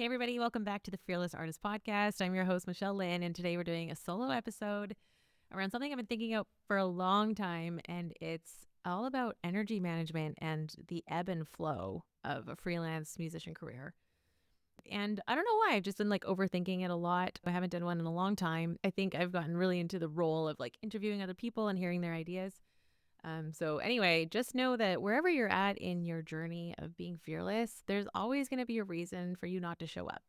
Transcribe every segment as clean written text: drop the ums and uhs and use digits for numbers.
Hey, everybody, welcome back to the Fearless Artist Podcast. I'm your host, Michelle Lynne, and today we're doing a solo episode around something I've been thinking about for a long time, and it's all about energy management and the ebb and flow of a freelance musician career. And I don't know why, I've just been overthinking it a lot. I haven't done one in a long time. I think I've gotten really into the role of interviewing other people and hearing their ideas. So anyway, just know that wherever you're at in your journey of being fearless, there's always going to be a reason for you not to show up.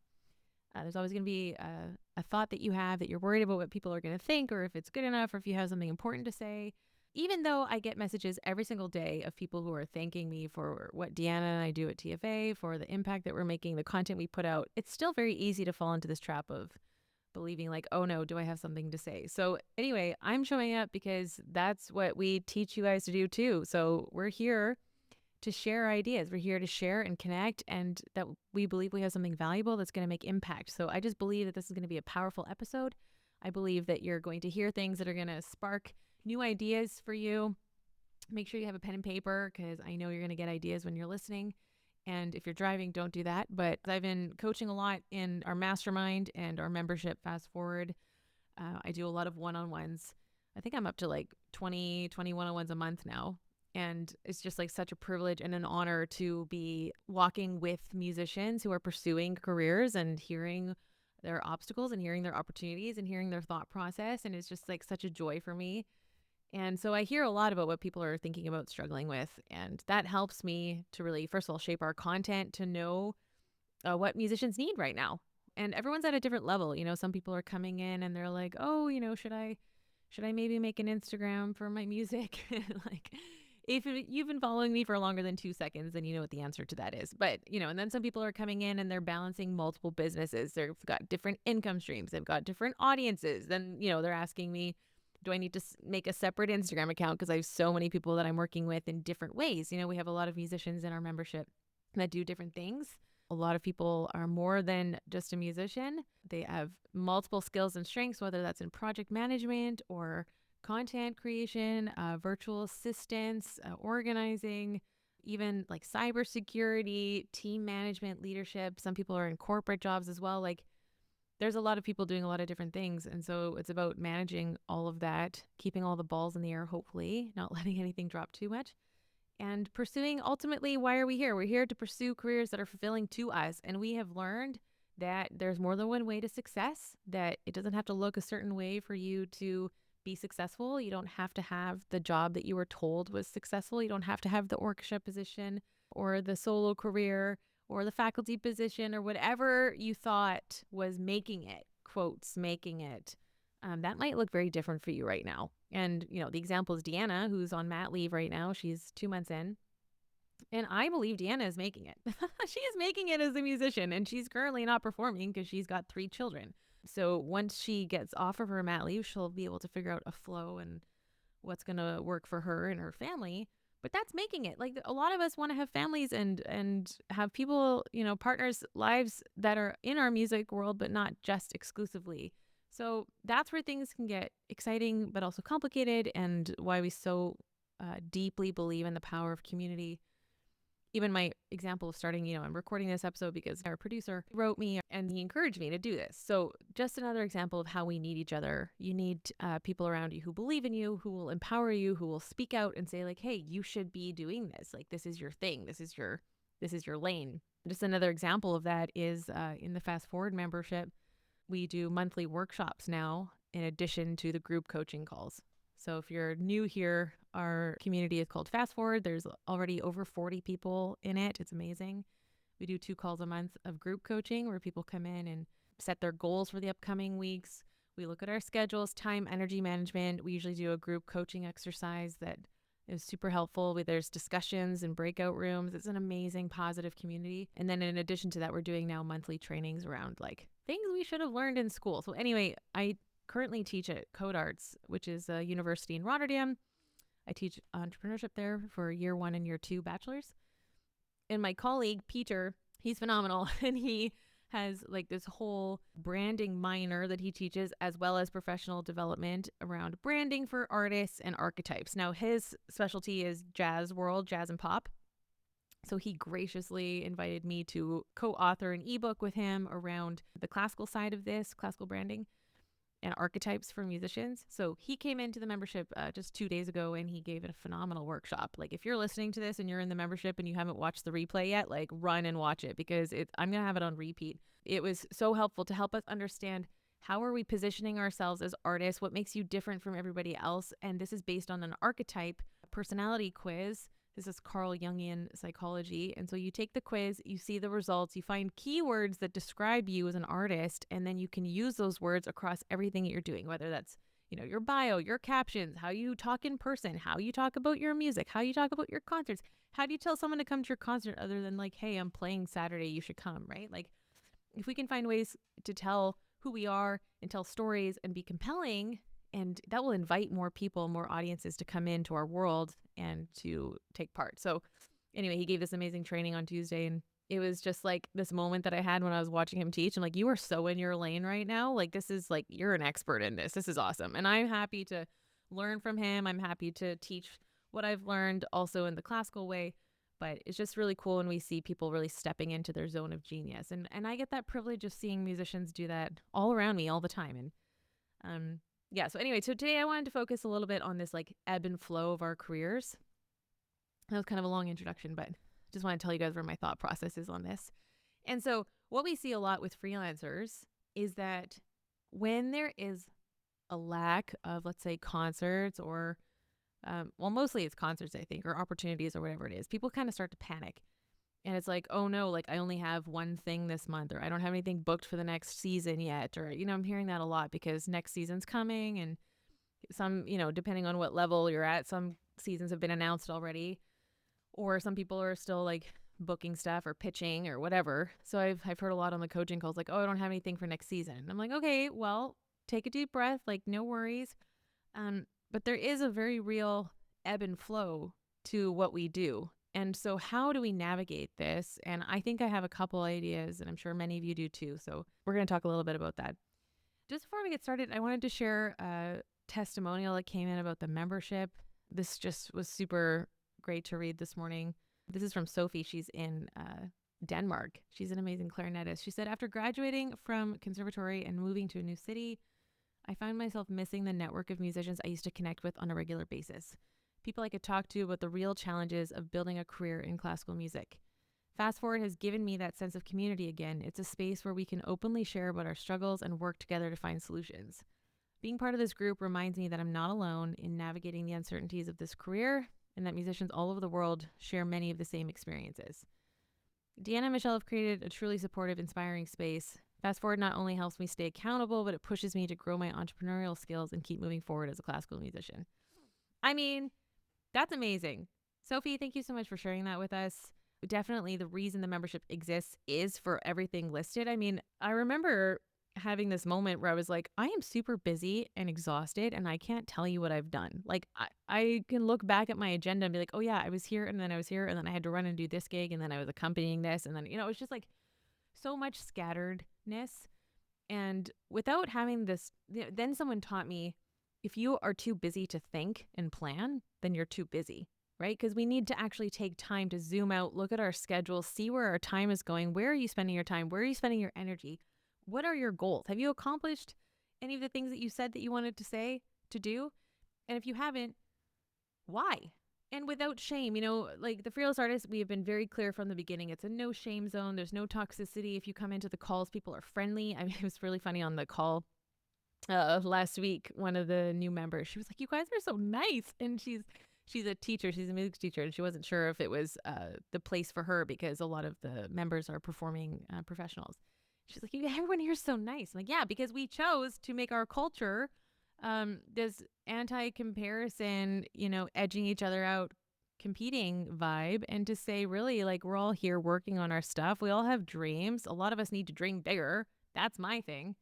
There's always going to be a thought that you have that you're worried about what people are going to think, or if it's good enough, or if you have something important to say. Even though I get messages every single day of people who are thanking me for what Deanna and I do at TFA, for the impact that we're making, the content we put out, it's still very easy to fall into this trap of believing oh no, do I have something to say? So anyway, I'm showing up because that's what we teach you guys to do too. So we're here to share ideas. We're here to share and connect, and that we believe we have something valuable that's going to make impact. So I just believe that this is going to be a powerful episode. I believe that you're going to hear things that are going to spark new ideas for you. Make sure you have a pen and paper, because I know you're going to get ideas when you're listening. And if you're driving, don't do that. But I've been coaching a lot in our mastermind and our membership Fast Forward. I do a lot of one-on-ones. I think I'm up to 20 one-on-ones a month now. And it's just such a privilege and an honor to be walking with musicians who are pursuing careers and hearing their obstacles and hearing their opportunities and hearing their thought process. And it's just such a joy for me. And so I hear a lot about what people are thinking about struggling with. And that helps me to really, first of all, shape our content to know what musicians need right now. And everyone's at a different level. You know, some people are coming in and they're like, oh, should I maybe make an Instagram for my music? If you've been following me for longer than 2 seconds, then you know what the answer to that is. But, and then some people are coming in and they're balancing multiple businesses. They've got different income streams. They've got different audiences. Then, they're asking me, do I need to make a separate Instagram account? Because I have so many people that I'm working with in different ways. We have a lot of musicians in our membership that do different things. A lot of people are more than just a musician. They have multiple skills and strengths, whether that's in project management or content creation, virtual assistants, organizing, even cybersecurity, team management, leadership. Some people are in corporate jobs as well. There's a lot of people doing a lot of different things. And so it's about managing all of that, keeping all the balls in the air, hopefully, not letting anything drop too much, and pursuing ultimately, why are we here? We're here to pursue careers that are fulfilling to us. And we have learned that there's more than one way to success, that it doesn't have to look a certain way for you to be successful. You don't have to have the job that you were told was successful. You don't have to have the orchestra position or the solo career or the faculty position or whatever you thought was making it, quotes, making it. That might look very different for you right now. And, the example is Deanna, who's on mat leave right now. She's 2 months in. And I believe Deanna is making it. She is making it as a musician, and she's currently not performing because she's got 3 children. So once she gets off of her mat leave, she'll be able to figure out a flow and what's going to work for her and her family. But that's making it. A lot of us want to have families and have people, partners, lives that are in our music world, but not just exclusively. So that's where things can get exciting, but also complicated, and why we so deeply believe in the power of community. Even my example of starting, I'm recording this episode because our producer wrote me and he encouraged me to do this. So just another example of how we need each other. You need people around you who believe in you, who will empower you, who will speak out and say hey, you should be doing this. This is your thing. This is your lane. Just another example of that is in the Fast Forward membership, we do monthly workshops now in addition to the group coaching calls. So if you're new here, our community is called Fast Forward. There's already over 40 people in it. It's amazing. We do 2 calls a month of group coaching where people come in and set their goals for the upcoming weeks. We look at our schedules, time, energy management. We usually do a group coaching exercise that is super helpful. There's discussions and breakout rooms. It's an amazing, positive community. And then in addition to that, we're doing now monthly trainings around things we should have learned in school. So anyway, I currently teach at Code Arts, which is a university in Rotterdam. I teach entrepreneurship there for year 1 and year 2 bachelors. And my colleague, Peter, he's phenomenal. And he has this whole branding minor that he teaches, as well as professional development around branding for artists and archetypes. Now, his specialty is jazz world, jazz and pop. So he graciously invited me to co-author an ebook with him around the classical side of this, classical branding and archetypes for musicians. So he came into the membership just 2 days ago, and he gave it a phenomenal workshop. Like, if you're listening to this and you're in the membership and you haven't watched the replay yet, like, run and watch it, because I'm going to have it on repeat. It was so helpful to help us understand, how are we positioning ourselves as artists? What makes you different from everybody else? And this is based on an archetype personality quiz. This is Carl Jungian psychology. And so you take the quiz, you see the results, you find keywords that describe you as an artist, and then you can use those words across everything that you're doing, whether that's, your bio, your captions, how you talk in person, how you talk about your music, how you talk about your concerts. How do you tell someone to come to your concert other than like, hey, I'm playing Saturday, you should come, right? Like, if we can find ways to tell who we are and tell stories and be compelling, and that will invite more people, more audiences to come into our world and to take part. So anyway, he gave this amazing training on Tuesday, and it was just like this moment that I had when I was watching him teach. I'm like, you are so in your lane right now. Like, this is like, you're an expert in this. This is awesome. And I'm happy to learn from him. I'm happy to teach what I've learned also in the classical way. But it's just really cool when we see people really stepping into their zone of genius. And I get that privilege of seeing musicians do that all around me all the time. And yeah, so anyway, so today I wanted to focus a little bit on this like ebb and flow of our careers. That was kind of a long introduction, but just want to tell you guys where my thought process is on this. And so what we see a lot with freelancers is that when there is a lack of, let's say, concerts or, mostly it's concerts, I think, or opportunities or whatever it is, people kind of start to panic. And it's like, oh no, like I only have one thing this month, or I don't have anything booked for the next season yet. Or, I'm hearing that a lot because next season's coming, and some, depending on what level you're at, some seasons have been announced already, or some people are still like booking stuff or pitching or whatever. So I've heard a lot on the coaching calls, like, oh, I don't have anything for next season. And I'm like, okay, well, take a deep breath, like no worries. But there is a very real ebb and flow to what we do. And so how do we navigate this? And I think I have a couple ideas, and I'm sure many of you do too. So we're going to talk a little bit about that. Just before we get started, I wanted to share a testimonial that came in about the membership. This just was super great to read this morning. This is from Sophie. She's in Denmark. She's an amazing clarinetist. She said, after graduating from conservatory and moving to a new city, I found myself missing the network of musicians I used to connect with on a regular basis. People I could talk to about the real challenges of building a career in classical music. Fast Forward has given me that sense of community again. It's a space where we can openly share about our struggles and work together to find solutions. Being part of this group reminds me that I'm not alone in navigating the uncertainties of this career, and that musicians all over the world share many of the same experiences. Deanna and Michelle have created a truly supportive, inspiring space. Fast Forward not only helps me stay accountable, but it pushes me to grow my entrepreneurial skills and keep moving forward as a classical musician. I mean, that's amazing. Sophie, thank you so much for sharing that with us. Definitely the reason the membership exists is for everything listed. I mean, I remember having this moment where I was like, I am super busy and exhausted, and I can't tell you what I've done. Like, I can look back at my agenda and be like, oh yeah, I was here, and then I was here, and then I had to run and do this gig, and then I was accompanying this, and then, it's just like so much scatteredness. And without having this, then someone taught me, if you are too busy to think and plan, then you're too busy, right? Because we need to actually take time to zoom out, look at our schedule, see where our time is going. Where are you spending your time? Where are you spending your energy? What are your goals? Have you accomplished any of the things that you said that you wanted to do? And if you haven't, why? And without shame, like the freelance artists, we have been very clear from the beginning. It's a no shame zone. There's no toxicity. If you come into the calls, people are friendly. I mean, it was really funny on the call last week. One of the new members, she was like, you guys are so nice. And she's a teacher. She's a music teacher. And she wasn't sure if it was the place for her because a lot of the members are performing professionals. She's like, everyone here is so nice. I'm like, yeah, because we chose to make our culture this anti-comparison, edging each other out, competing vibe, and to say, really, like, we're all here working on our stuff. We all have dreams. A lot of us need to dream bigger. That's my thing.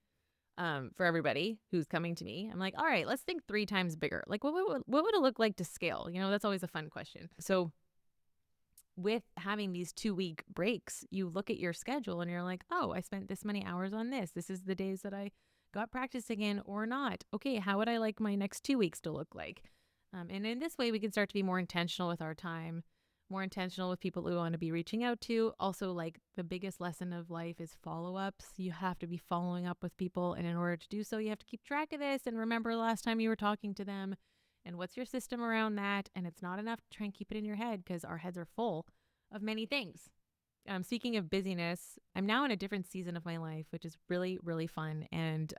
For everybody who's coming to me, I'm like, all right, let's think 3 times bigger. Like, what would it look like to scale? That's always a fun question. So with having these 2-week breaks, you look at your schedule and you're like, oh, I spent this many hours on this. This is the days that I got practicing in or not. Okay, how would I like my next 2 weeks to look like? And in this way, we can start to be more intentional with our time. more intentional with people we want to be reaching out to. Also, like the biggest lesson of life is follow-ups. You have to be following up with people. And in order to do so, you have to keep track of this and remember the last time you were talking to them and what's your system around that. And it's not enough to try and keep it in your head because our heads are full of many things. Speaking of busyness, I'm now in a different season of my life, which is really, really fun. And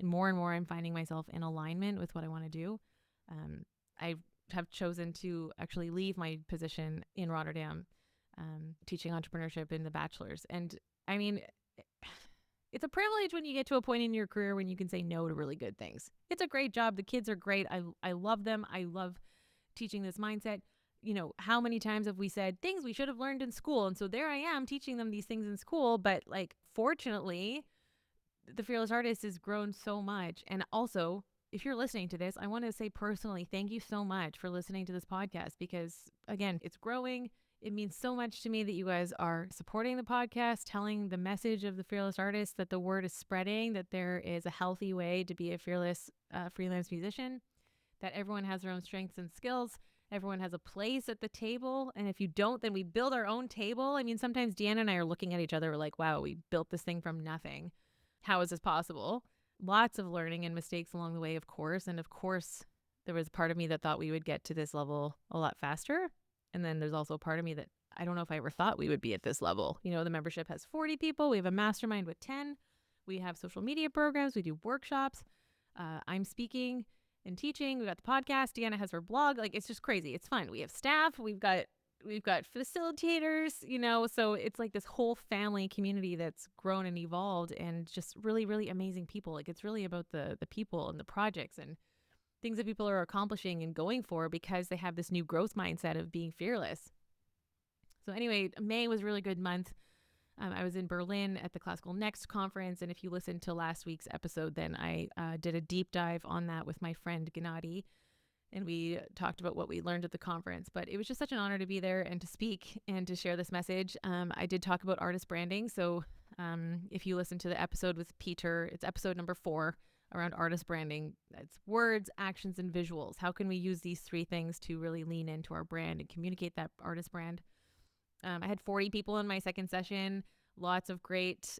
more and more, I'm finding myself in alignment with what I want to do. I have chosen to actually leave my position in Rotterdam, teaching entrepreneurship in the bachelor's. And I mean, it's a privilege when you get to a point in your career when you can say no to really good things. It's a great job. The kids are great. I love them. I love teaching this mindset. You know, how many times have we said things we should have learned in school? And so there I am teaching them these things in school. But like, fortunately, the Fearless Artist has grown so much. And also, if you're listening to this, I want to say personally, thank you so much for listening to this podcast because, again, it's growing. It means so much to me that you guys are supporting the podcast, telling the message of the Fearless Artist, that the word is spreading, that there is a healthy way to be a fearless freelance musician, that everyone has their own strengths and skills. Everyone has a place at the table. And if you don't, then we build our own table. I mean, sometimes Deanna and I are looking at each other. We're like, wow, we built this thing from nothing. How is this possible? Lots of learning and mistakes along the way, of course. And of course, there was part of me that thought we would get to this level a lot faster. And then there's also a part of me that I don't know if I ever thought we would be at this level. You know, the membership has 40 people. We have a mastermind with 10. We have social media programs. We do workshops. I'm speaking and teaching. We got the podcast. Deanna has her blog. Like, it's just crazy. It's fun. We have staff. We've got facilitators, you know, so it's like this whole family community that's grown and evolved and just really, really amazing people. Like, it's really about the people and the projects and things that people are accomplishing and going for because they have this new growth mindset of being fearless. So anyway, May was a really good month. I was in Berlin at the Classical Next conference. And if you listened to last week's episode, then I did a deep dive on that with my friend Gennady. And we talked about what we learned at the conference. But it was just such an honor to be there and to speak and to share this message. I did talk about artist branding. So if you listen to the episode with Peter, it's episode number 4 around artist branding. It's words, actions, and visuals. How can we use these 3 things to really lean into our brand and communicate that artist brand? I had 40 people in my second session. Lots of great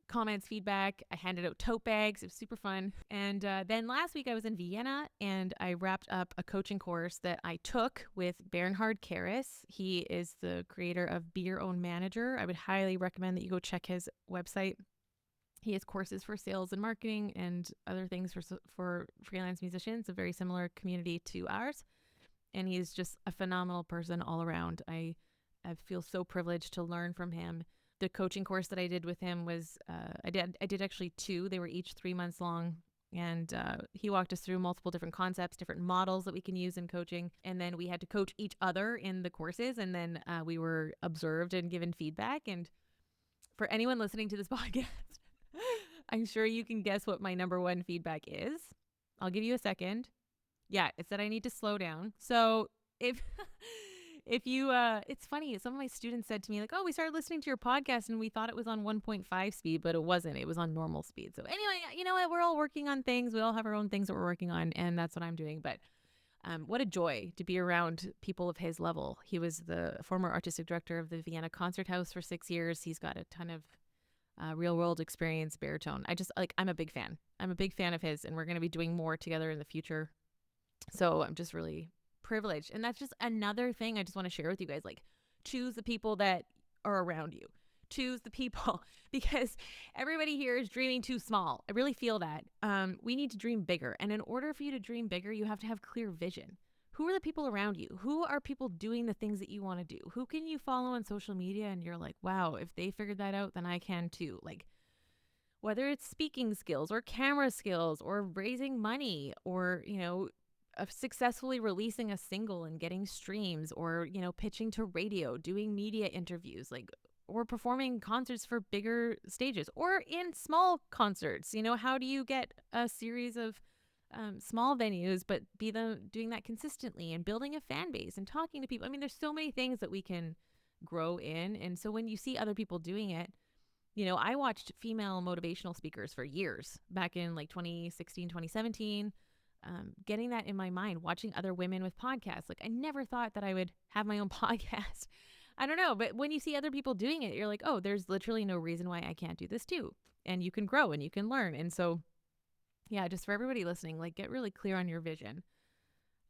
comments, feedback. I handed out tote bags. It was super fun. And then last week I was in Vienna and I wrapped up a coaching course that I took with Bernhard Karas. He is the creator of Be Your Own Manager. I would highly recommend that you go check his website. He has courses for sales and marketing and other things for freelance musicians, a very similar community to ours. And he's just a phenomenal person all around. I feel so privileged to learn from him. The coaching course that I did with him was, I did actually 2. They were each 3 months long. And he walked us through multiple different concepts, different models that we can use in coaching. And then we had to coach each other in the courses. And then we were observed and given feedback. And for anyone listening to this podcast, I'm sure you can guess what my number 1 feedback is. I'll give you a second. Yeah, it's that I need to slow down. So if you, it's funny. Some of my students said to me like, oh, we started listening to your podcast and we thought it was on 1.5 speed, but it wasn't. It was on normal speed. So anyway, you know what? We're all working on things. We all have our own things that we're working on. And that's what I'm doing. But what a joy to be around people of his level. He was the former artistic director of the Vienna Concert House for 6 years. He's got a ton of real world experience, baritone. I'm a big fan. I'm a big fan of his, and we're going to be doing more together in the future. So I'm just really privileged. And that's just another thing I just want to share with you guys. Like, choose the people that are around you. Choose the people because everybody here is dreaming too small. I really feel that. We need to dream bigger. And in order for you to dream bigger, you have to have clear vision. Who are the people around you? Who are people doing the things that you want to do? Who can you follow on social media and you're like, wow, if they figured that out, then I can too. Like, whether it's speaking skills or camera skills or raising money or, you know, successfully releasing a single and getting streams or, you know, pitching to radio, doing media interviews, like, or performing concerts for bigger stages or in small concerts. You know, how do you get a series of small venues, but doing that consistently and building a fan base and talking to people? I mean, there's so many things that we can grow in. And so when you see other people doing it, you know, I watched female motivational speakers for years back in like 2016, 2017. getting that in my mind, watching other women with podcasts. Like, I never thought that I would have my own podcast. I don't know. But when you see other people doing it, you're like, oh, there's literally no reason why I can't do this too. And you can grow and you can learn. And so, yeah, just for everybody listening, like, get really clear on your vision.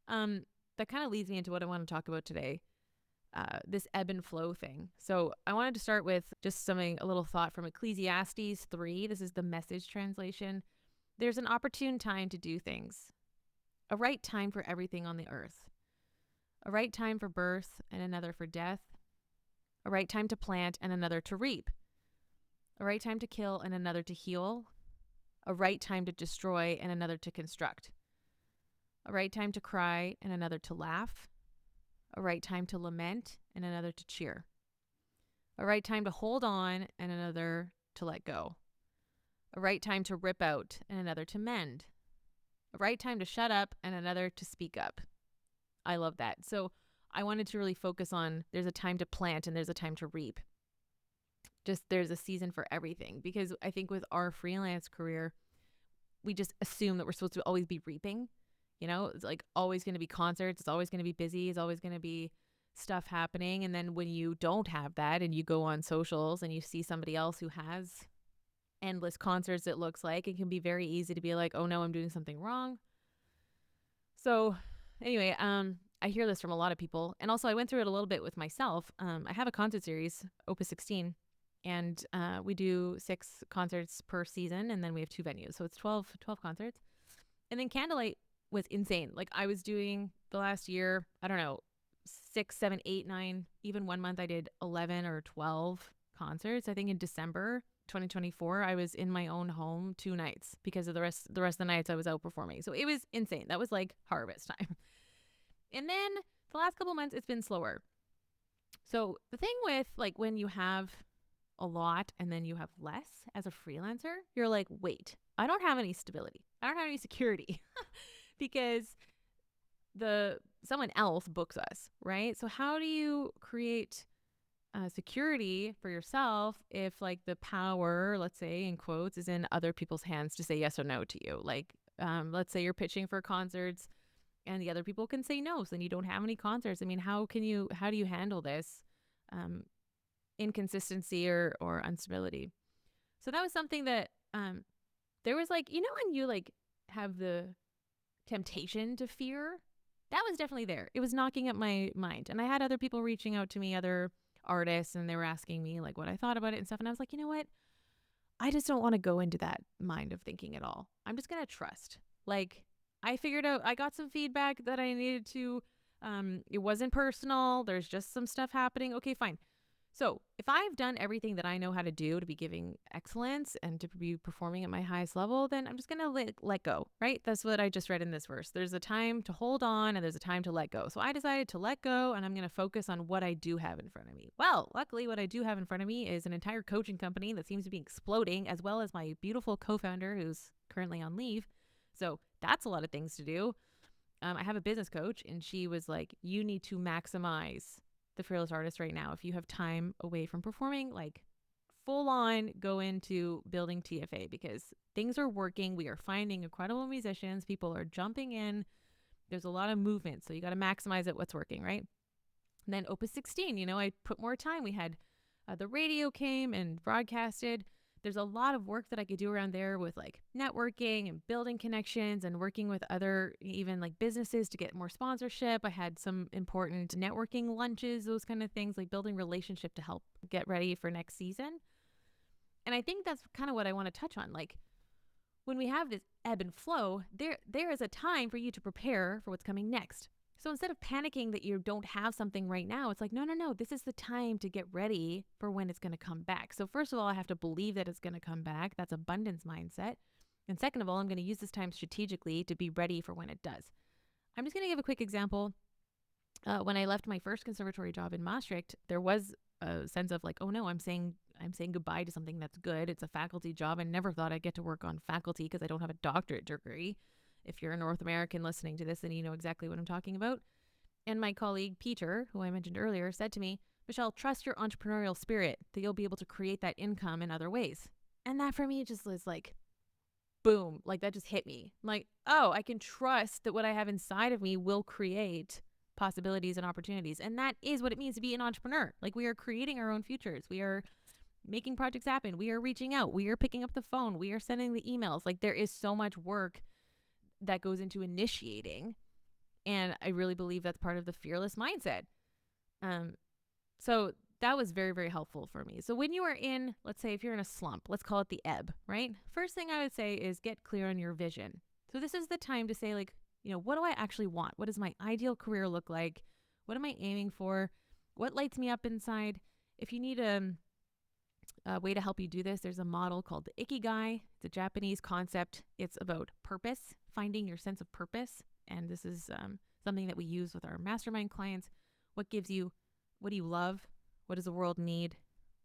That kind of leads me into what I want to talk about today. This ebb and flow thing. So I wanted to start with just a little thought from Ecclesiastes 3. This is the Message translation. There's an opportune time to do things, a right time for everything on the earth, a right time for birth and another for death, a right time to plant and another to reap, a right time to kill and another to heal, a right time to destroy and another to construct, a right time to cry and another to laugh, a right time to lament and another to cheer, a right time to hold on and another to let go, a right time to rip out and another to mend, a right time to shut up and another to speak up. I love that. So I wanted to really focus on there's a time to plant and there's a time to reap. Just there's a season for everything, because I think with our freelance career, we just assume that we're supposed to always be reaping. You know, it's like always going to be concerts. It's always going to be busy. It's always going to be stuff happening. And then when you don't have that and you go on socials and you see somebody else who has endless concerts, it looks like it can be very easy to be like, oh no, I'm doing something wrong. So anyway, I hear this from a lot of people. And also I went through it a little bit with myself. I have a concert series, Opus 16, and we do 6 concerts per season. And then we have 2 venues. So it's 12 concerts. And then Candlelight was insane. Like, I was doing the last year, I don't know, 6, 7, 8, 9, even one month I did 11 or 12 concerts. I think in December 2024, I was in my own home 2 nights because of the rest of the nights I was out performing. So it was insane. That was like harvest time. And then the last couple months, it's been slower. So the thing with, like, when you have a lot and then you have less as a freelancer, you're like, wait, I don't have any stability. I don't have any security. Because someone else books us, right? So how do you create security for yourself if, like, the power, let's say in quotes, is in other people's hands to say yes or no to you? Like, let's say you're pitching for concerts and the other people can say no, so then you don't have any concerts. I mean, how do you handle this inconsistency or instability? So that was something that there was, like, you know, when you like have the temptation to fear, that was definitely there. It was knocking at my mind. And I had other people reaching out to me, other artists, and they were asking me like what I thought about it and stuff. And I was like, you know what? I just don't want to go into that mind of thinking at all. I'm just going to trust. Like, I figured out, I got some feedback that I needed to, it wasn't personal. There's just some stuff happening. Okay, fine. So if I've done everything that I know how to do to be giving excellence and to be performing at my highest level, then I'm just going to let go, right? That's what I just read in this verse. There's a time to hold on and there's a time to let go. So I decided to let go, and I'm going to focus on what I do have in front of me. Well, luckily what I do have in front of me is an entire coaching company that seems to be exploding, as well as my beautiful co-founder who's currently on leave. So that's a lot of things to do. I have a business coach, and she was like, you need to maximize the fearless artist right now. If you have time away from performing, like, full on go into building TFA, because things are working. We are finding incredible musicians. People are jumping in. There's a lot of movement. So you got to maximize it, what's working, right? And then Opus 16, you know, I put more time. We had the radio came and broadcasted. There's a lot of work that I could do around there with, like, networking and building connections and working with other, even like businesses to get more sponsorship. I had some important networking lunches, those kind of things, like building relationship to help get ready for next season. And I think that's kind of what I want to touch on. Like, when we have this ebb and flow, there is a time for you to prepare for what's coming next. So instead of panicking that you don't have something right now, it's like, no, this is the time to get ready for when it's going to come back. So first of all, I have to believe that it's going to come back. That's abundance mindset. And second of all, I'm going to use this time strategically to be ready for when it does. I'm just going to give a quick example. When I left my first conservatory job in Maastricht, there was a sense of like, oh no, I'm saying goodbye to something that's good. It's a faculty job. I never thought I'd get to work on faculty because I don't have a doctorate degree. If you're a North American listening to this, then you know exactly what I'm talking about. And my colleague, Peter, who I mentioned earlier, said to me, Michelle, trust your entrepreneurial spirit that you'll be able to create that income in other ways. And that for me just was like, boom, like that just hit me. I'm like, oh, I can trust that what I have inside of me will create possibilities and opportunities. And that is what it means to be an entrepreneur. Like we are creating our own futures. We are making projects happen. We are reaching out. We are picking up the phone. We are sending the emails. Like there is so much work that goes into initiating. And I really believe that's part of the fearless mindset. Um, so that was very, very helpful for me. So when you are in, let's say if you're in a slump, let's call it the ebb, right? First thing I would say is get clear on your vision. So this is the time to say like, what do I actually want? What does my ideal career look like? What am I aiming for? What lights me up inside? If you need a way to help you do this, there's a model called the Ikigai. It's a Japanese concept. It's about purpose, finding your sense of purpose. And this is something that we use with our mastermind clients. What gives you, what do you love? What does the world need?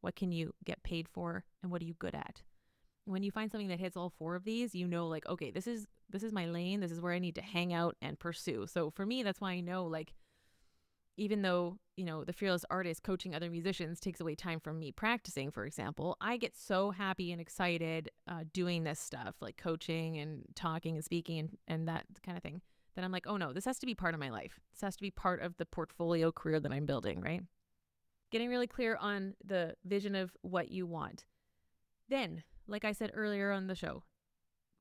What can you get paid for? And what are you good at? When you find something that hits all four of these, like, okay, this is my lane. This is where I need to hang out and pursue. So for me, that's why I know, like, even though, the fearless artist coaching other musicians takes away time from me practicing, for example, I get so happy and excited doing this stuff, like coaching and talking and speaking and that kind of thing, that I'm like, oh no, this has to be part of my life. This has to be part of the portfolio career that I'm building, right? Getting really clear on the vision of what you want. Then, like I said earlier on the show,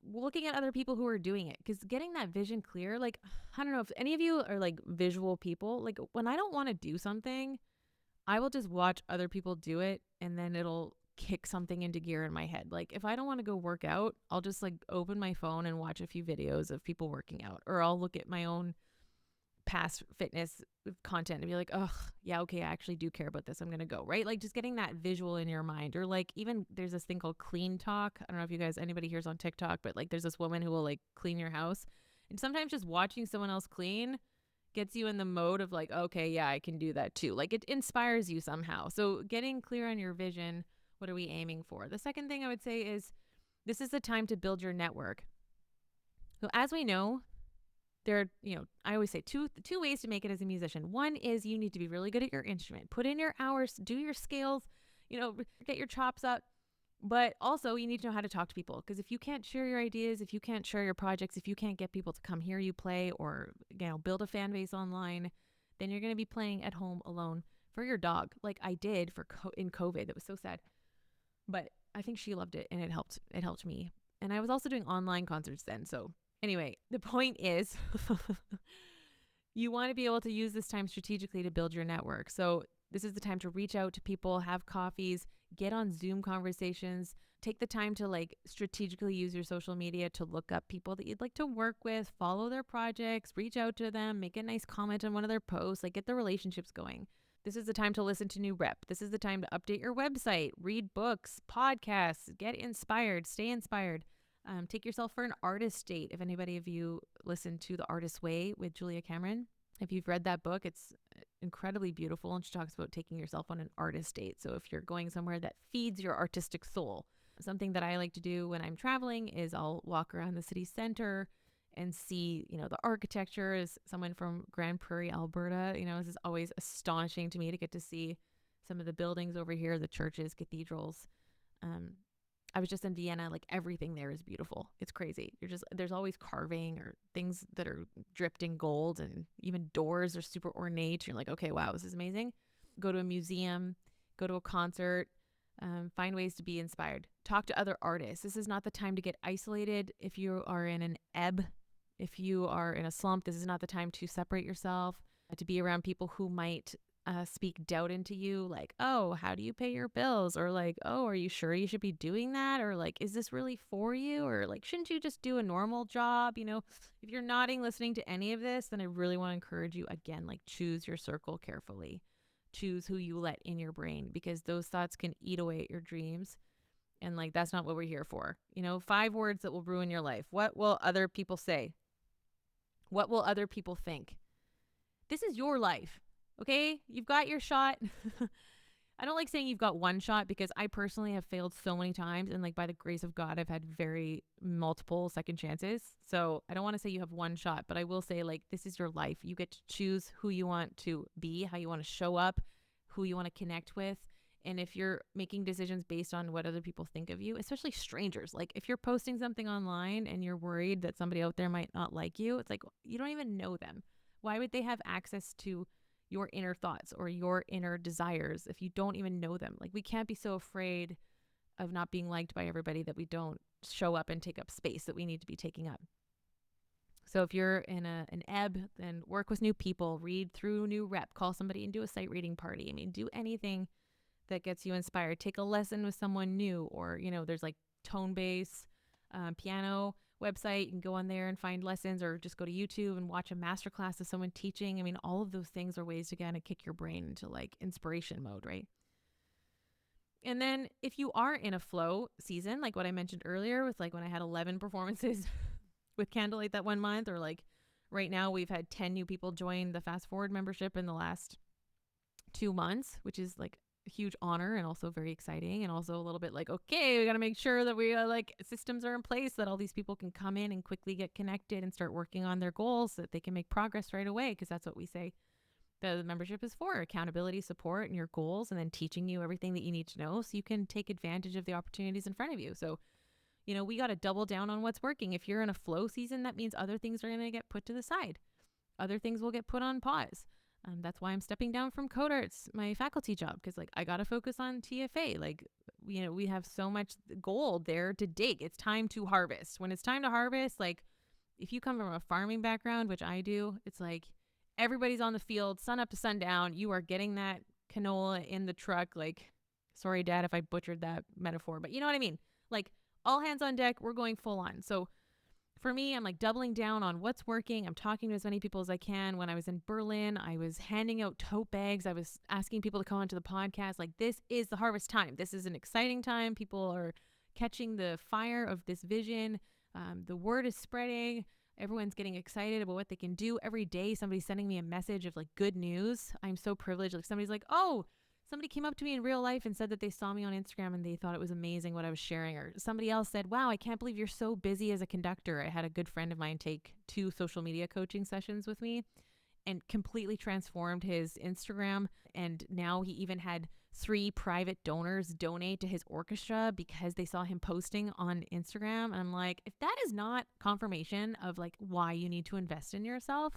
looking at other people who are doing it, because getting that vision clear, like, I don't know if any of you are like visual people. Like when I don't want to do something, I will just watch other people do it and then it'll kick something into gear in my head. Like if I don't want to go work out, I'll just like open my phone and watch a few videos of people working out, or I'll look at my own past fitness content and be like, oh yeah, okay, I actually do care about this. I'm going to go, right? Like just getting that visual in your mind. Or like even there's this thing called clean talk. I don't know if you guys, anybody here's on TikTok, but like there's this woman who will like clean your house. And sometimes just watching someone else clean gets you in the mode of like, okay, yeah, I can do that too. Like it inspires you somehow. So getting clear on your vision, what are we aiming for? The second thing I would say is this is the time to build your network. So as we know, there are, I always say two ways to make it as a musician. One is you need to be really good at your instrument, put in your hours, do your scales, get your chops up. But also you need to know how to talk to people, because if you can't share your ideas, if you can't share your projects, if you can't get people to come hear you play or, build a fan base online, then you're going to be playing at home alone for your dog. Like I did in COVID. That was so sad. But I think she loved it and it helped me. And I was also doing online concerts then. So anyway, the point is you want to be able to use this time strategically to build your network. So this is the time to reach out to people, have coffees, get on Zoom conversations, take the time to like strategically use your social media to look up people that you'd like to work with, follow their projects, reach out to them, make a nice comment on one of their posts, like get the relationships going. This is the time to listen to new rep. This is the time to update your website, read books, podcasts, get inspired, stay inspired. Take yourself for an artist date. If anybody of you listened to The Artist's Way with Julia Cameron, if you've read that book, it's incredibly beautiful. And she talks about taking yourself on an artist date. So if you're going somewhere that feeds your artistic soul, something that I like to do when I'm traveling is I'll walk around the city center and see, the architecture. As someone from Grand Prairie, Alberta, this is always astonishing to me to get to see some of the buildings over here, the churches, cathedrals. I was just in Vienna, like everything there is beautiful. It's crazy. There's always carving or things that are dripped in gold, and even doors are super ornate. You're like, okay, wow, this is amazing. Go to a museum, go to a concert, find ways to be inspired. Talk to other artists. This is not the time to get isolated. If you are in an ebb, if you are in a slump, this is not the time to separate yourself, to be around people who might speak doubt into you, like, oh, how do you pay your bills? Or like, oh, are you sure you should be doing that? Or like, is this really for you? Or like, shouldn't you just do a normal job? If you're nodding, listening to any of this, then I really want to encourage you again, like choose your circle carefully. Choose who you let in your brain, because those thoughts can eat away at your dreams. And like, that's not what we're here for. 5 words that will ruin your life. What will other people say? What will other people think? This is your life. Okay, you've got your shot. I don't like saying you've got one shot, because I personally have failed so many times, and like by the grace of God, I've had very multiple second chances. So I don't want to say you have one shot, but I will say like this is your life. You get to choose who you want to be, how you want to show up, who you want to connect with, And if you're making decisions based on what other people think of you, especially strangers, like if you're posting something online and you're worried that somebody out there might not like you, it's like you don't even know them. Why would they have access to your inner thoughts or your inner desires if you don't even know them? Like we can't be so afraid of not being liked by everybody that we don't show up and take up space that we need to be taking up. So if you're in an ebb, then work with new people, read through new rep, call somebody and do a sight reading party. I mean, do anything that gets you inspired. Take a lesson with someone new, or, there's like Tone-Base piano website. You can go on there and find lessons, or just go to YouTube and watch a masterclass of someone teaching. I mean, all of those things are ways to kind of kick your brain into like inspiration mode, right? And then if you are in a flow season, like what I mentioned earlier with like when I had 11 performances with Candlelight that one month, or like right now we've had 10 new people join the Fast Forward membership in the last 2 months, which is like a huge honor and also very exciting, and also a little bit like, okay, we got to make sure that we like systems are in place that all these people can come in and quickly get connected and start working on their goals so that they can make progress right away, because that's what we say the membership is for: accountability, support, and your goals, and then teaching you everything that you need to know so you can take advantage of the opportunities in front of you. So we got to double down on what's working. If you're in a flow season, that means other things are going to get put to the side. Other things will get put on pause. That's why I'm stepping down from CodeArts, my faculty job, because like I got to focus on TFA. Like, we have so much gold there to dig. It's time to harvest. When it's time to harvest, like if you come from a farming background, which I do, it's like everybody's on the field, sun up to sundown. You are getting that canola in the truck. Like, sorry, Dad, if I butchered that metaphor, but you know what I mean? Like, all hands on deck, we're going full on. So for me, I'm like doubling down on what's working. I'm talking to as many people as I can. When I was in Berlin, I was handing out tote bags. I was asking people to come onto the podcast. Like, this is the harvest time. This is an exciting time. People are catching the fire of this vision. The word is spreading. Everyone's getting excited about what they can do. Every day, somebody's sending me a message of like good news. I'm so privileged. Like, somebody's like, oh, somebody came up to me in real life and said that they saw me on Instagram and they thought it was amazing what I was sharing. Or somebody else said, wow, I can't believe you're so busy as a conductor. I had a good friend of mine take 2 social media coaching sessions with me and completely transformed his Instagram. And now he even had 3 private donors donate to his orchestra because they saw him posting on Instagram. And I'm like, if that is not confirmation of like why you need to invest in yourself.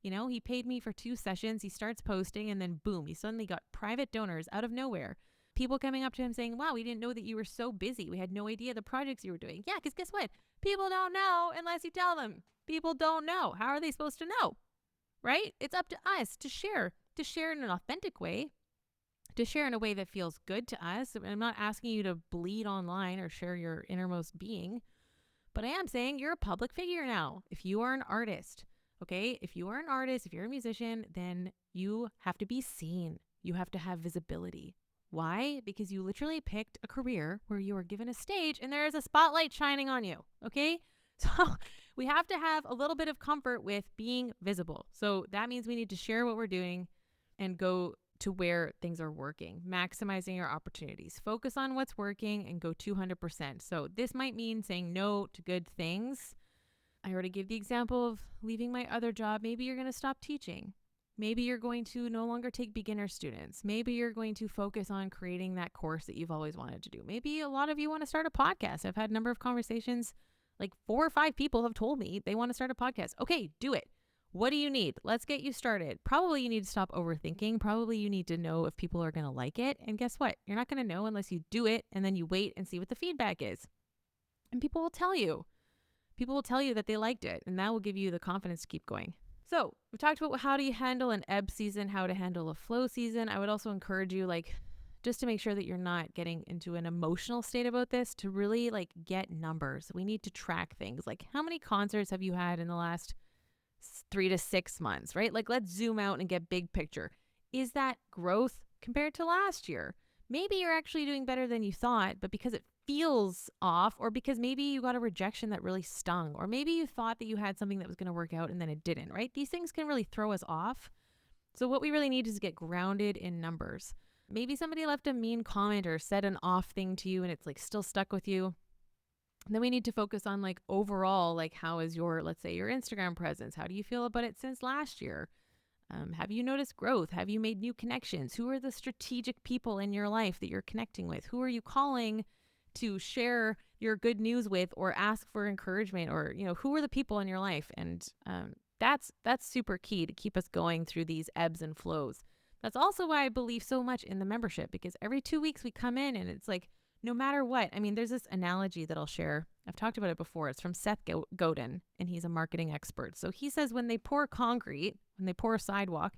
He paid me for 2 sessions. He starts posting and then boom, he suddenly got private donors out of nowhere. People coming up to him saying, wow, we didn't know that you were so busy. We had no idea the projects you were doing. Yeah, because guess what? People don't know unless you tell them. People don't know. How are they supposed to know? Right? It's up to us to share in an authentic way, to share in a way that feels good to us. I'm not asking you to bleed online or share your innermost being, but I am saying you're a public figure now. If you are an artist, okay, if you are an artist, if you're a musician, then you have to be seen. You have to have visibility. Why? Because you literally picked a career where you are given a stage and there is a spotlight shining on you, okay? So we have to have a little bit of comfort with being visible. So that means we need to share what we're doing and go to where things are working, maximizing your opportunities. Focus on what's working and go 200%. So this might mean saying no to good things. I already gave the example of leaving my other job. Maybe you're going to stop teaching. Maybe you're going to no longer take beginner students. Maybe you're going to focus on creating that course that you've always wanted to do. Maybe a lot of you want to start a podcast. I've had a number of conversations, like 4 or 5 people have told me they want to start a podcast. Okay, do it. What do you need? Let's get you started. Probably you need to stop overthinking. Probably you need to know if people are going to like it. And guess what? You're not going to know unless you do it and then you wait and see what the feedback is. And people will tell you. People will tell you that they liked it, and that will give you the confidence to keep going. So we talked about how do you handle an ebb season, how to handle a flow season. I would also encourage you, like, just to make sure that you're not getting into an emotional state about this, to really like get numbers. We need to track things like how many concerts have you had in the last 3 to 6 months, right? Like, let's zoom out and get big picture. Is that growth compared to last year? Maybe you're actually doing better than you thought, but because it feels off, or because maybe you got a rejection that really stung, or maybe you thought that you had something that was going to work out and then it didn't, right? These things can really throw us off. So what we really need is to get grounded in numbers. Maybe somebody left a mean comment or said an off thing to you and it's like still stuck with you. And then we need to focus on like overall, like how is your, let's say your Instagram presence? How do you feel about it since last year? Have you noticed growth? Have you made new connections? Who are the strategic people in your life that you're connecting with? Who are you calling to share your good news with or ask for encouragement? Or, who are the people in your life? And that's super key to keep us going through these ebbs and flows. That's also why I believe so much in the membership, because every 2 weeks we come in and it's like, no matter what. I mean, there's this analogy that I'll share. I've talked about it before. It's from Seth Godin, and he's a marketing expert. So he says when they pour concrete, when they pour a sidewalk,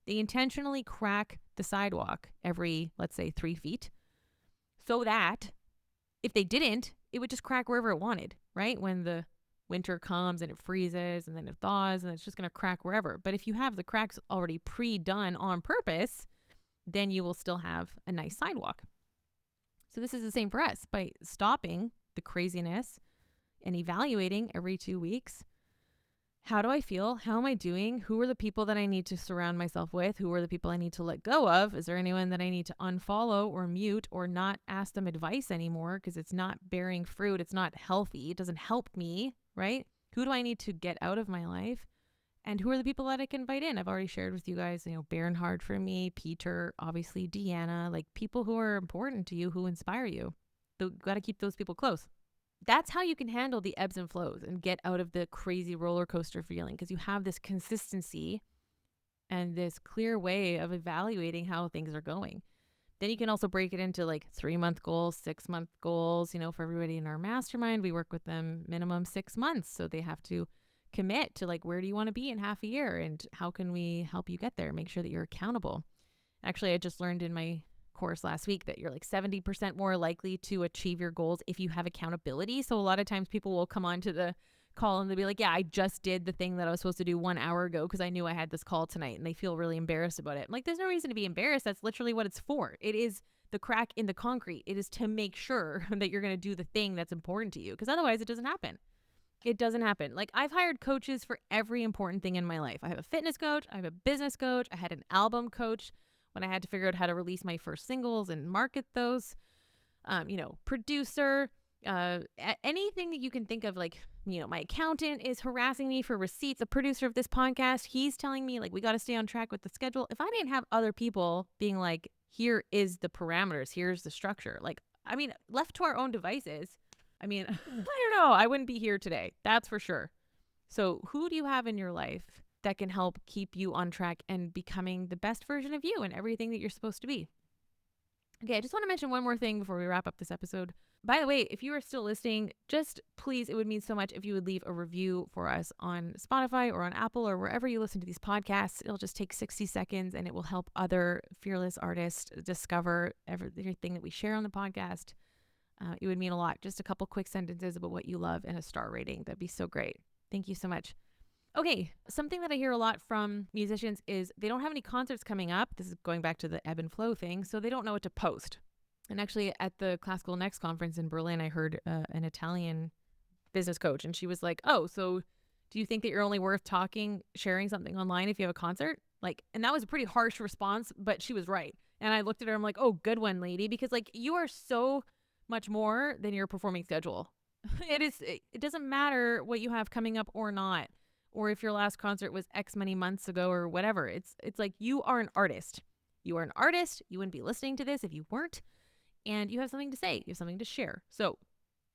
they intentionally crack the sidewalk every, let's say, 3 feet, so that if they didn't, it would just crack wherever it wanted, right? When the winter comes and it freezes and then it thaws and it's just going to crack wherever. But if you have the cracks already pre-done on purpose, then you will still have a nice sidewalk. So this is the same for us. By stopping the craziness and evaluating every 2 weeks, how do I feel? How am I doing? Who are the people that I need to surround myself with? Who are the people I need to let go of? Is there anyone that I need to unfollow or mute or not ask them advice anymore because it's not bearing fruit? It's not healthy. It doesn't help me, right? Who do I need to get out of my life? And who are the people that I can invite in? I've already shared with you guys, Bernhard for me, Peter, obviously Deanna, like people who are important to you, who inspire you. You got to keep those people close. That's how you can handle the ebbs and flows and get out of the crazy roller coaster feeling, because you have this consistency and this clear way of evaluating how things are going. Then you can also break it into like 3-month goals, 6-month goals. For everybody in our mastermind, we work with them minimum 6 months. So they have to commit to like, where do you want to be in half a year and how can we help you get there? Make sure that you're accountable. Actually, I just learned in my course last week that you're like 70% more likely to achieve your goals if you have accountability. So a lot of times people will come on to the call and they'll be like, yeah, I just did the thing that I was supposed to do 1 hour ago because I knew I had this call tonight, and they feel really embarrassed about it. I'm like, there's no reason to be embarrassed. That's literally what it's for. It is the crack in the concrete. It is to make sure that you're going to do the thing that's important to you, because otherwise it doesn't happen. It doesn't happen. Like, I've hired coaches for every important thing in my life. I have a fitness coach. I have a business coach. I had an album coach when I had to figure out how to release my first singles and market those. Producer, anything that you can think of. Like, my accountant is harassing me for receipts. The producer of this podcast, he's telling me like, we got to stay on track with the schedule. If I didn't have other people being like, here is the parameters, here's the structure. Like, I mean, left to our own devices, I don't know. I wouldn't be here today. That's for sure. So who do you have in your life that can help keep you on track and becoming the best version of you and everything that you're supposed to be? Okay, I just want to mention one more thing before we wrap up this episode. By the way, if you are still listening, just please, it would mean so much if you would leave a review for us on Spotify or on Apple or wherever you listen to these podcasts. It'll just take 60 seconds and it will help other fearless artists discover everything that we share on the podcast. It would mean a lot. Just a couple quick sentences about what you love and a star rating. That'd be so great. Thank you so much. Okay, something that I hear a lot from musicians is they don't have any concerts coming up. This is going back to the ebb and flow thing. So they don't know what to post. And actually at the Classical Next conference in Berlin, I heard an Italian business coach, and she was like, oh, so do you think that you're only worth sharing something online if you have a concert? And that was a pretty harsh response, but she was right. And I looked at her, I'm like, oh, good one, lady, because you are so much more than your performing schedule. It doesn't matter what you have coming up or not, or if your last concert was X many months ago or whatever. It's like, you are an artist. You are an artist. You wouldn't be listening to this if you weren't. And you have something to say. You have something to share. So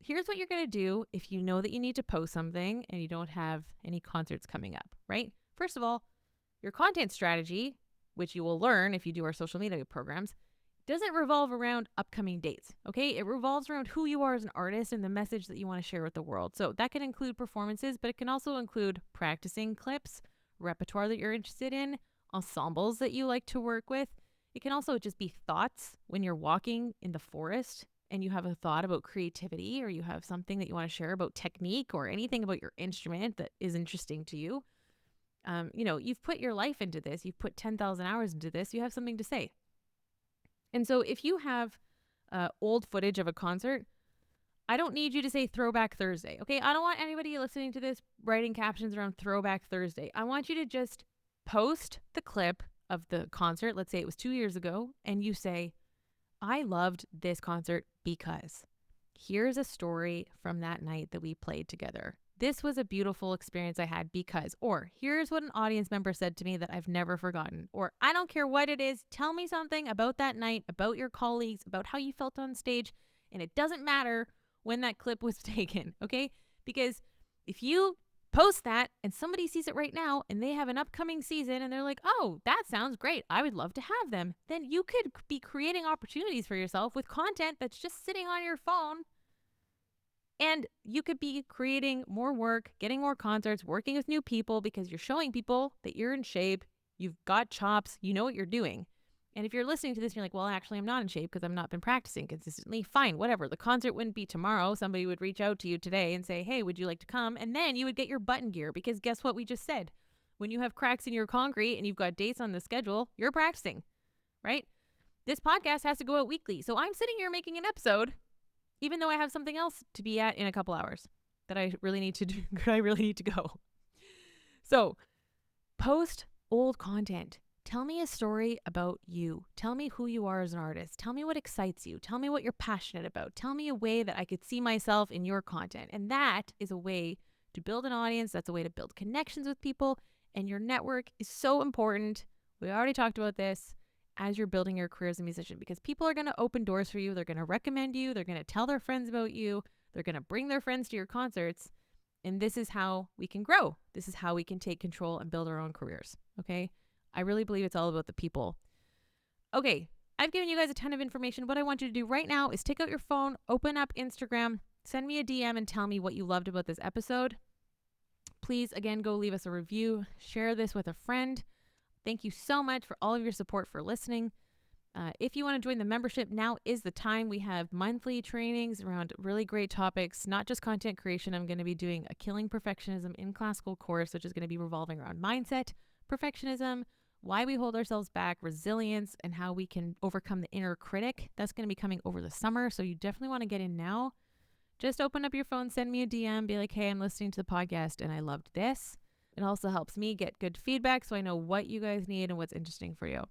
here's what you're going to do if you know that you need to post something and you don't have any concerts coming up, right? First of all, your content strategy, which you will learn if you do our social media programs, doesn't revolve around upcoming dates, okay? It revolves around who you are as an artist and the message that you want to share with the world. So that can include performances, but it can also include practicing clips, repertoire that you're interested in, ensembles that you like to work with. It can also just be thoughts when you're walking in the forest and you have a thought about creativity, or you have something that you want to share about technique or anything about your instrument that is interesting to you. You've put your life into this. You've put 10,000 hours into this. You have something to say. And so if you have old footage of a concert, I don't need you to say Throwback Thursday, okay? I don't want anybody listening to this writing captions around Throwback Thursday. I want you to just post the clip of the concert. Let's say it was 2 years ago, and you say, I loved this concert because. here's a story from that night that we played together. This was a beautiful experience I had because, or here's what an audience member said to me that I've never forgotten, or I don't care what it is, tell me something about that night, about your colleagues, about how you felt on stage. And it doesn't matter when that clip was taken, okay? Because if you post that and somebody sees it right now and they have an upcoming season and they're like, oh, that sounds great, I would love to have them, then you could be creating opportunities for yourself with content that's just sitting on your phone. And you could be creating more work, getting more concerts, working with new people because you're showing people that you're in shape, you've got chops, you know what you're doing. And if you're listening to this and you're like, well, actually, I'm not in shape because I've not been practicing consistently, fine, whatever. The concert wouldn't be tomorrow. Somebody would reach out to you today and say, hey, would you like to come? And then you would get your button gear because guess what we just said? When you have cracks in your concrete and you've got dates on the schedule, you're practicing, right? This podcast has to go out weekly. So I'm sitting here making an episode even though I have something else to be at in a couple hours that I really need to do. I really need to go. So post old content. Tell me a story about you. Tell me who you are as an artist. Tell me what excites you. Tell me what you're passionate about. Tell me a way that I could see myself in your content. And that is a way to build an audience. That's a way to build connections with people. And your network is so important. We already talked about this. As you're building your career as a musician, because people are going to open doors for you. They're going to recommend you. They're going to tell their friends about you. They're going to bring their friends to your concerts. And this is how we can grow. This is how we can take control and build our own careers. Okay. I really believe it's all about the people. Okay. I've given you guys a ton of information. What I want you to do right now is take out your phone, open up Instagram, send me a DM and tell me what you loved about this episode. Please, again, go leave us a review. Share this with a friend. Thank you so much for all of your support for listening. If you want to join the membership, now is the time. We have monthly trainings around really great topics, not just content creation. I'm going to be doing a Killing Perfectionism in Classical course, which is going to be revolving around mindset, perfectionism, why we hold ourselves back, resilience, and how we can overcome the inner critic. That's going to be coming over the summer, so you definitely want to get in now. Just open up your phone, send me a DM, be like, hey, I'm listening to the podcast and I loved this. It also helps me get good feedback so I know what you guys need and what's interesting for you.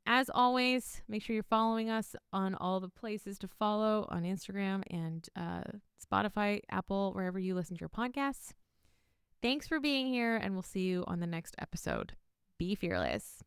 As always, make sure you're following us on all the places to follow on Instagram and Spotify, Apple, wherever you listen to your podcasts. Thanks for being here, and we'll see you on the next episode. Be fearless.